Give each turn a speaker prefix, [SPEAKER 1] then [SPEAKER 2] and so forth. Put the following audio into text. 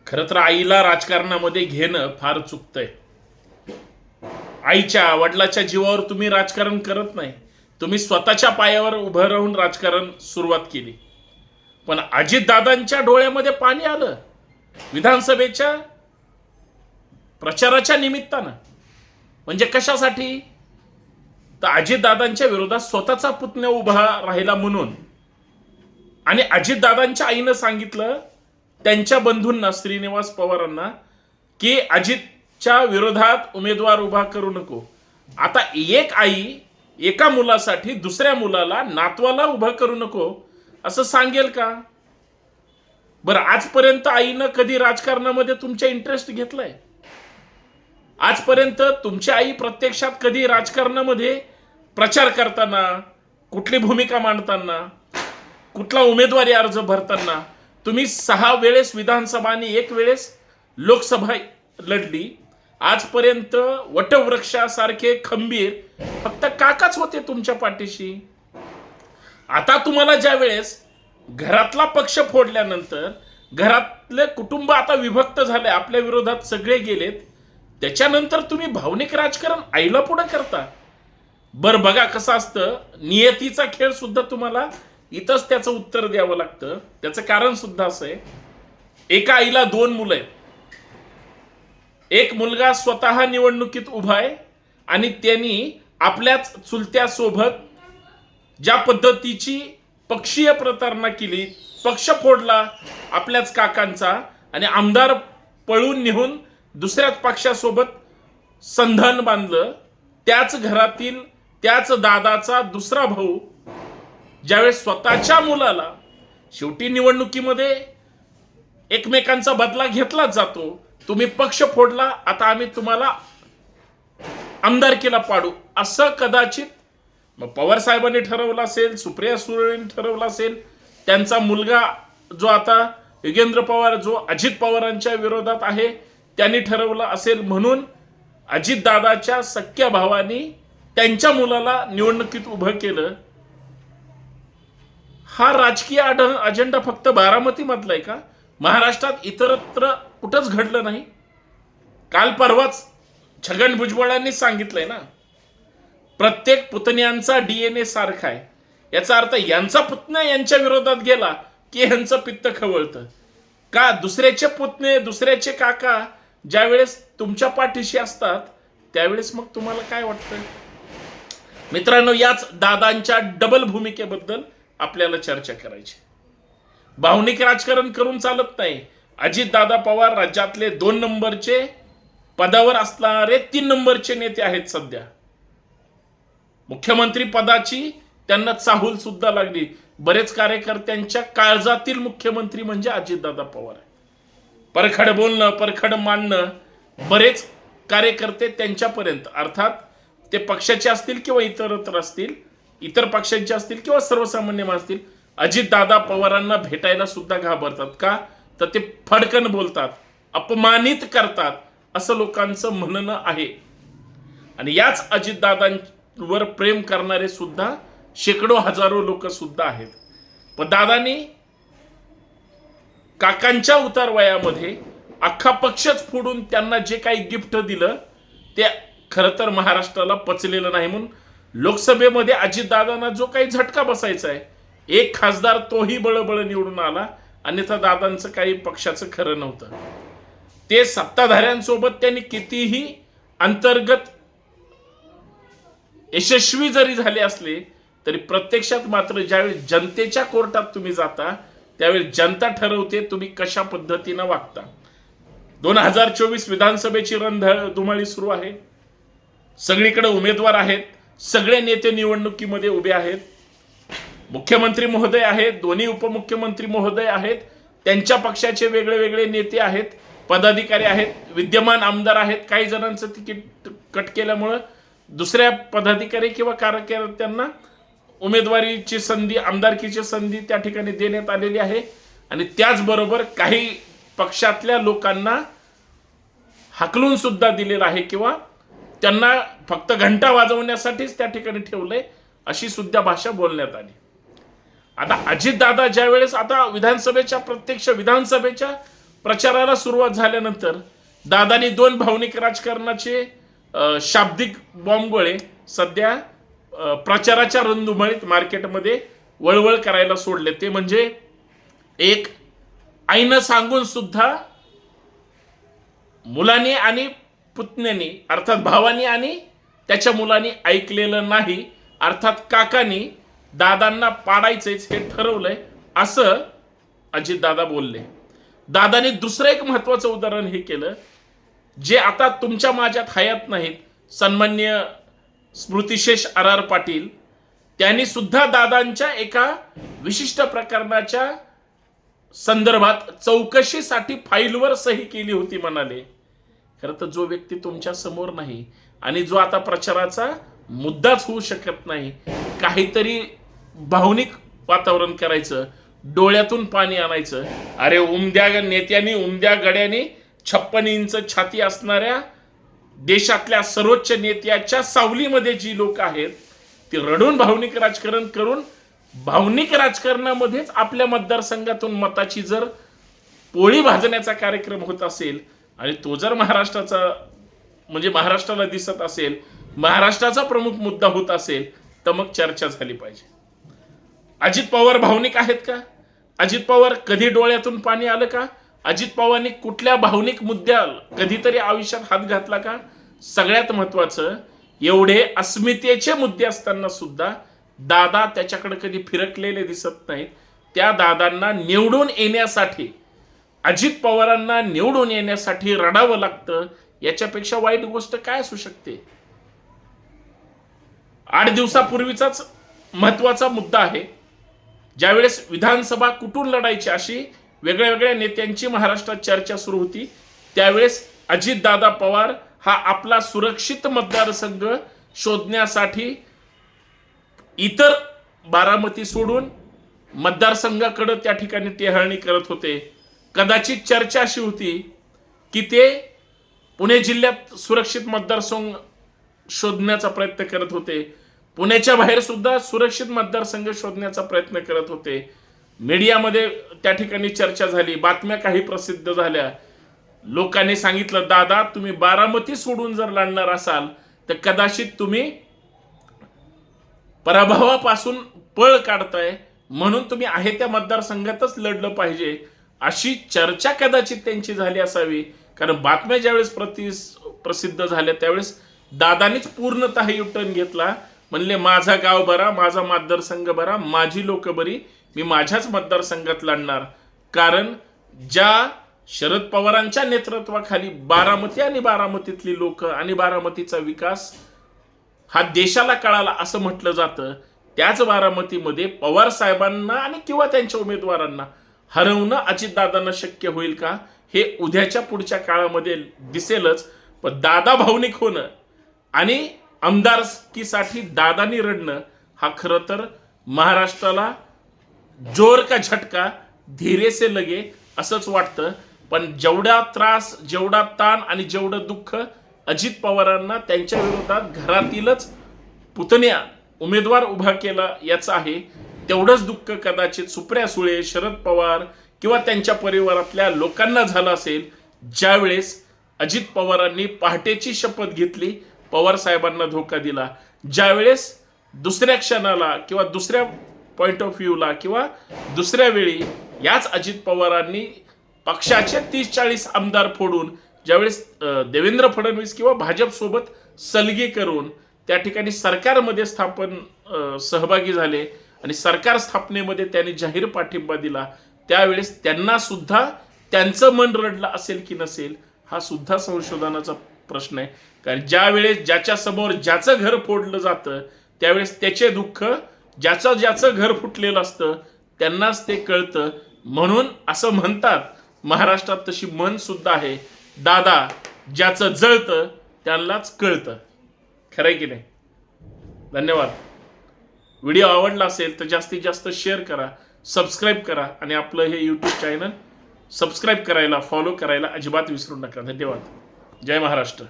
[SPEAKER 1] खरं तर आईला राजकारणामध्ये घेणं फार चुकतंय. आईच्या वडिलाच्या जीवावर तुम्ही राजकारण करत नाही, तुम्ही स्वतःच्या पायावर उभं राहून राजकारण सुरुवात केली. पण अजितदादांच्या डोळ्यामध्ये पाणी आलं विधानसभेच्या प्रचाराच्या निमित्तानं. म्हणजे कशासाठी? तर अजितदादांच्या विरोधात स्वतःचा पुतण्या उभा राहिला म्हणून. आणि अजितदादांच्या आईनं सांगितलं त्यांच्या बंधूंना, श्रीनिवास पवारांना, की अजितच्या विरोधात उमेदवार उभा करू नको. आता एक आई एका मुलासाठी दुसऱ्या मुलाला, नातवाला उभं करू नको असं सांगेल का? बरं, आजपर्यंत आईनं कधी राजकारणामध्ये तुमच्या इंटरेस्ट घेतलाय? आजपर्यंत तुमची आई प्रत्यक्षात कधी राजकारणामध्ये प्रचार करताना, कुठली भूमिका मांडताना, कुठला उमेदवारी अर्ज भरताना, तुम्ही 6 वेळेस विधानसभा आणि 1 वेळेस लोकसभा लढली. आजपर्यंत वटवृक्षासारखे खंबीर फक्त काकाच होते तुमच्या पाठीशी. आता तुम्हाला ज्या वेळेस घरातला पक्ष फोडल्यानंतर घरातले कुटुंब आता विभक्त झाले, आपल्या विरोधात सगळे गेलेत, त्याच्यानंतर तुम्ही भावनिक राजकारण आईला पुढे करता. बरं, बघा कसं असतं, नियतीचा खेळ सुद्धा तुम्हाला इथंच त्याचं उत्तर द्यावं लागतं. त्याचं कारण सुद्धा असं आहे, एका आईला 2 मुलं आहेत. एक मुलगा स्वतः निवडणुकीत उभा आहे आणि त्यांनी आपल्याच चुलत्यासोबत ज्या पद्धतीची पक्षीय प्रतारणा केली, पक्ष फोडला आपल्याच काकांचा आणि आमदार पळून नेऊन दुसऱ्याच पक्षासोबत संधान बांधलं. त्याच घरातील त्याच दादाचा दुसरा भाऊ ज्यावेळेस स्वतःच्या मुलाला, शेवटी निवडणुकीमध्ये एकमेकांचा बदला घेतलाच जातो, तुम्ही पक्ष फोडला, आता आम्ही तुम्हाला आमदारकीला पाडू, असं कदाचित मग पवार साहेबांनी ठरवलं असेल, सुप्रिया सुळेंनी ठरवलं असेल, त्यांचा मुलगा जो आता योगेंद्र पवार जो अजित पवारांच्या विरोधात आहे त्यांनी ठरवलं असेल. म्हणून अजितदादाच्या सख्या भावानी त्यांच्या मुलाला निवडणुकीत उभं केलं. हा राजकीय अजेंडा फक्त बारामती मधला आहे का? महाराष्ट्रात इतरत्र कुठंच घडलं नाही? काल परवाच छगन भुजबळांनी सांगितलंय ना, प्रत्येक पुतण्यांचा DNA सारखा आहे. याचा अर्थ यांचा पुतण्या यांच्या विरोधात गेला की ह्यांचं पित्त खवळतं का? दुसऱ्याचे पुतणे, दुसऱ्याचे काका ज्यावेळेस तुमच्या पाठीशी असतात त्यावेळेस मग तुम्हाला काय वाटतं? मित्रांनो, याच दादांच्या डबल भूमिकेबद्दल आपल्याला चर्चा करायची. भावनिक राजकारण करून चालत नाही. अजितदादा पवार राज्यातले 2 नंबरचे पदावर असणारे 3 नंबरचे नेते आहेत सध्या. मुख्यमंत्री पदाची त्यांना चाहूल सुद्धा लागली. बरेच कार्यकर्त्यांच्या काळजातील मुख्यमंत्री म्हणजे अजितदादा पवार आहे. परखड बोलणं, परखड मांडणं, बरेच कार्यकर्ते त्यांच्यापर्यंत, अर्थात ते पक्षाचे असतील किंवा इतरत्र असतील, इतर पक्षांचे असतील किंवा सर्वसामान्य असतील, अजितदादा पवारांना भेटायला सुद्धा घाबरतात. का? तर ते फडकन बोलतात, अपमानित करतात, असं लोकांचं म्हणणं आहे. आणि याच अजितदादांवर प्रेम करणारे सुद्धा शेकडो हजारो लोक सुद्धा आहेत. पण दादांनी काकांच्या उतार वयामध्ये अख्खा पक्षच फोडून त्यांना जे काही गिफ्ट दिलं ते खरं तर महाराष्ट्राला पचलेलं नाही. म्हणून लोकसभेमध्ये अजितदादांना जो काही झटका बसायचा आहे, 1 खासदार तोही बळबळ निवडून आला, अन्यथा दादांचं काही पक्षाचं खरं नव्हतं. ते सत्ताधाऱ्यांसोबत त्यांनी कितीही अंतर्गत यशस्वी जरी झाले असले तरी प्रत्यक्षात मात्र ज्यावेळी जनतेच्या कोर्टात तुम्ही जाता त्यावेळी जनता ठरवते तुम्ही कशा पद्धतीनं वागता. 2024 विधानसभेची रणधुमाळी सुरू आहे. सगळीकडे उमेदवार आहेत, सगळे नेते निवडणुकीमध्ये उभे आहेत. मुख्यमंत्री महोदय आहेत, दोन्ही उपमुख्यमंत्री महोदय आहेत, त्यांच्या पक्षाचे वेगळे वेगळे नेते आहेत, पदाधिकारी आहेत, विद्यमान आमदार आहेत. काही जणांचं तिकीट कट केल्यामुळं दुसऱ्या पदाधिकारी किंवा कार्यकर्त्यांना उमेदवारीची संधी, आमदारकीची संधी त्या ठिकाणी देण्यात आलेली आहे. आणि त्याचबरोबर काही पक्षातल्या लोकांना हाकलून सुद्धा दिलेलं आहे किंवा त्यांना फक्त घंटा वाजवण्यासाठीच त्या ठिकाणी ठेवलंय, अशी सुद्धा भाषा बोलण्यात आली. आता अजितदादा ज्या वेळेस आता विधानसभेच्या प्रचाराला सुरुवात झाल्यानंतर दादानी 2 भावनिक राजकारणाचे शाब्दिक बॉम्बगोळे सध्या प्रचाराच्या रणधुमाळीत मार्केटमध्ये वळवळ करायला सोडले. ते म्हणजे एक, आईनं सांगून सुद्धा मुलांनी आणि पुतण्यानी अर्थात भावानी आणि त्याच्या मुलांनी ऐकलेलं नाही, अर्थात काकांनी दादांना पाडायचंच हे ठरवलंय असं अजितदादा बोलले. दादांनी दुसरं एक महत्वाचं उदाहरण हे केलं, जे आता तुमच्या माझ्यात हयात नाहीत, सन्माननीय स्मृतिशेष आर पाटील त्यांनी सुद्धा दादांच्या एका विशिष्ट प्रकरणाच्या संदर्भात चौकशीसाठी फाईलवर सही केली होती म्हणाले. खरं तर जो व्यक्ती तुमच्या समोर नाही आणि जो आता प्रचाराचा मुद्दाच होऊ शकत नाही, काहीतरी भावनिक वातावरण करायचं, डोळ्यातून पाणी आणायचं. अरे उमद्या नेत्यांनी, उमद्या गड्यांनी 56 इंच छाती असणाऱ्या देशातल्या सर्वोच्च नेत्याच्या सावलीमध्ये जी लोक आहेत ती रडून भावनिक राजकारण करून भावनिक राजकारणामध्येच आपल्या मतदारसंघातून मताची जर पोळी भाजण्याचा कार्यक्रम होत असेल आणि तो जर महाराष्ट्राचा म्हणजे महाराष्ट्राला दिसत असेल, महाराष्ट्राचा प्रमुख मुद्दा होत असेल, तर मग चर्चा झाली पाहिजे. अजित पवार भावनिक आहेत का? अजित पवार कधी डोळ्यातून पाणी आलं का? अजित पवारांनी कुठल्या भावनिक मुद्द्याला कधीतरी आयुष्यात हात घातला का? सगळ्यात महत्वाचं, एवढे अस्मितेचे मुद्दे असताना सुद्धा दादा त्याच्याकडे कधी फिरकलेले दिसत नाहीत. त्या दादांना निवडून येण्यासाठी, अजित पवारांना निवडून येण्यासाठी रडावं लागतं. याच्यापेक्षा वाईट गोष्ट काय असू शकते? 8 दिवसापूर्वीचाच महत्वाचा मुद्दा आहे. ज्यावेळेस विधानसभा कुठून लढायची अशी वेगळ्या वेगळ्या नेत्यांची महाराष्ट्रात चर्चा सुरू होती, त्यावेळेस अजितदादा पवार हा आपला सुरक्षित मतदारसंघ शोधण्यासाठी इतर बारामती सोडून मतदारसंघाकडे त्या ठिकाणी टेहळणी करत होते. कदाचित चर्चा अशी होती की ते पुणे जिल्ह्यात सुरक्षित मतदारसंघ शोधण्याचा प्रयत्न करत होते, पुण्याच्या बाहेर सुद्धा सुरक्षित मतदारसंघ शोधण्याचा प्रयत्न करत होते. मीडियामध्ये त्या ठिकाणी चर्चा झाली, बातम्या काही प्रसिद्ध झाल्या. लोकांनी सांगितलं, दादा तुम्ही बारामती सोडून जर लढणार असाल तर कदाचित तुम्ही पराभवापासून पळ काढताय, म्हणून तुम्ही आहे त्या मतदारसंघातच लढलं पाहिजे अशी चर्चा कदाचित त्यांची झाली असावी. कारण बातम्या ज्यावेळेस प्रसिद्ध झाल्या त्यावेळेस दादानीच पूर्णतः युटर्न घेतला. म्हणले माझा गाव बरा, माझा मतदारसंघ बरा, माझी लोक बरी, मी माझ्याच मतदारसंघात लढणार. कारण ज्या शरद पवारांच्या नेतृत्वाखाली बारामती आणि बारामतीतली लोक आणि बारामतीचा विकास हा देशाला कळाला असं म्हटलं जातं, त्याच बारामतीमध्ये पवार साहेबांना आणि किंवा त्यांच्या उमेदवारांना हरवणं अजितदादांना शक्य होईल का हे उद्याच्या पुढच्या काळामध्ये दिसेलच. पण दादा भावनिक होणं आणि आमदारकीसाठी दादानी रडणं हा खरं तर महाराष्ट्राला जोर का झटका धीरे से लगे असंच वाटतं. पण जेवढा त्रास, जेवढा ताण आणि जेवढं दुःख अजित पवारांना त्यांच्या विरोधात घरातीलच पुतण्या उमेदवार उभा केला याचं आहे, तेवढंच दुःख कदाचित सुप्रिया सुळे, शरद पवार किंवा त्यांच्या परिवारातल्या लोकांना झालं असेल ज्यावेळेस अजित पवारांनी पहाटेची शपथ घेतली, पवार साहेबांना धोका दिला. ज्यावेळेस दुसऱ्या क्षणाला किंवा दुसऱ्या पॉइंट ऑफ व्ह्यूला किंवा दुसऱ्या वेळी याच अजित पवारांनी पक्षाचे 30-40 आमदार फोडून ज्यावेळेस देवेंद्र फडणवीस किंवा भाजप सोबत सलगी करून त्या ठिकाणी सरकारमध्ये सहभागी झाले आणि सरकार स्थापनेमध्ये त्यांनी जाहीर पाठिंबा दिला, त्यावेळेस त्यांना सुद्धा त्यांचं मन रडलं असेल की नसेल हा सुद्धा संशोधनाचा प्रश्न आहे. कारण ज्या वेळेस ज्याच्या समोर ज्याचं घर फोडलं जातं त्यावेळेस त्याचे दुःख ज्याचं घर फुटलेलं असतं त्यांनाच ते कळतं. म्हणून असं म्हणतात महाराष्ट्रात तशी म्हण सुद्धा आहे, दादा ज्याचं जळतं त्यांनाच कळतं. खरंय की नाही? धन्यवाद. व्हिडिओ आवडला असेल तर जास्तीत जास्त शेअर करा, सबस्क्राईब करा आणि आपलं हे यूट्यूब चॅनल सबस्क्राईब करायला, फॉलो करायला अजिबात विसरू नका. धन्यवाद. जय महाराष्ट्र.